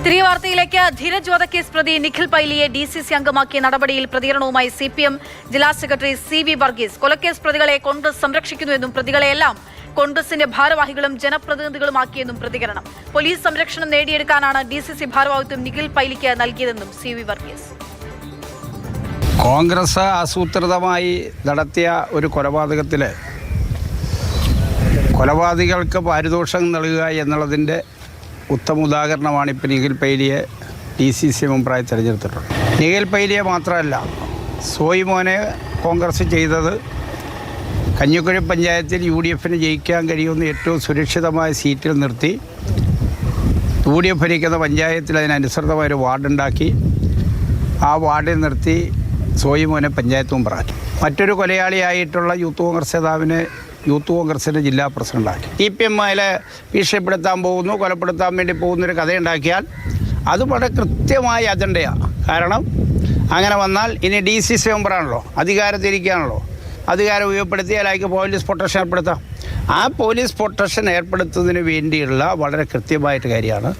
തിരികെ വാർത്തയിലേക്ക്. ധീരജ് വധക്കേസ് പ്രതി നിഖിൽ പൈലിയെ DCC അംഗമാക്കിയ നടപടിയിൽ പ്രതികരണവുമായി CPM ജില്ലാ സെക്രട്ടറി CV വർഗീസ്. കൊലക്കേസ് പ്രതികളെ കോൺഗ്രസ് സംരക്ഷിക്കുന്നുവെന്നും പ്രതികളെയെല്ലാം കോൺഗ്രസിന്റെ ഭാരവാഹികളും ജനപ്രതിനിധികളുമാക്കിയെന്നും പ്രതികരണം. പോലീസ് സംരക്ഷണം നേടിയെടുക്കാനാണ് DCC ഭാരവാഹിത്വം നിഖിൽ പൈലിക്ക് നൽകിയതെന്നും CV വർഗീസ്. കോൺഗ്രസ് ആസൂത്രിതമായി നടത്തിയ ഒരു കൊലപാതകത്തിൽ കൊലപാതകൾക്ക് പാരിതോഷികം നൽകുക എന്നുള്ളതിൻ്റെ ഉത്തമ ഉദാഹരണമാണ് ഇപ്പോൾ നിഖിൽ പൈലിയെ DCC മെമ്പറായി തിരഞ്ഞെടുത്തിട്ടുള്ളത്. നിഖിൽ പൈലിയെ മാത്രമല്ല, സോയി മോനെ കോൺഗ്രസ് ചെയ്തത് കഞ്ഞിക്കുഴി പഞ്ചായത്തിൽ UDFന് ജയിക്കാൻ കഴിയുന്ന ഏറ്റവും സുരക്ഷിതമായ സീറ്റിൽ നിർത്തി UDF ഭരിക്കുന്ന പഞ്ചായത്തിൽ അതിനനുസൃതമായൊരു വാർഡുണ്ടാക്കി ആ വാർഡിൽ നിർത്തി സോയി മോനെ പഞ്ചായത്ത് മെമ്പറാക്കി. മറ്റൊരു കൊലയാളിയായിട്ടുള്ള യൂത്ത് കോൺഗ്രസ് നേതാവിനെ യൂത്ത് കോൺഗ്രസിൻ്റെ ജില്ലാ പ്രസിഡൻ്റാക്കി. CPM അതിലെ ഭീഷണിപ്പെടുത്താൻ പോകുന്നു, കൊലപ്പെടുത്താൻ വേണ്ടി പോകുന്നൊരു കഥയുണ്ടാക്കിയാൽ അത് വളരെ കൃത്യമായ അജണ്ടയാണ്. കാരണം അങ്ങനെ വന്നാൽ ഇനി DCC മെമ്പറാണല്ലോ, അധികാരത്തിരിക്കുകയാണല്ലോ, അധികാരം ഉപയോഗപ്പെടുത്തിയാൽ അയാൾക്ക് പോലീസ് പ്രൊട്ടക്ഷൻ ഏർപ്പെടുത്താം. ആ പോലീസ് പ്രൊട്ടക്ഷൻ ഏർപ്പെടുത്തുന്നതിന് വേണ്ടിയുള്ള വളരെ കൃത്യമായിട്ട് കാര്യമാണ്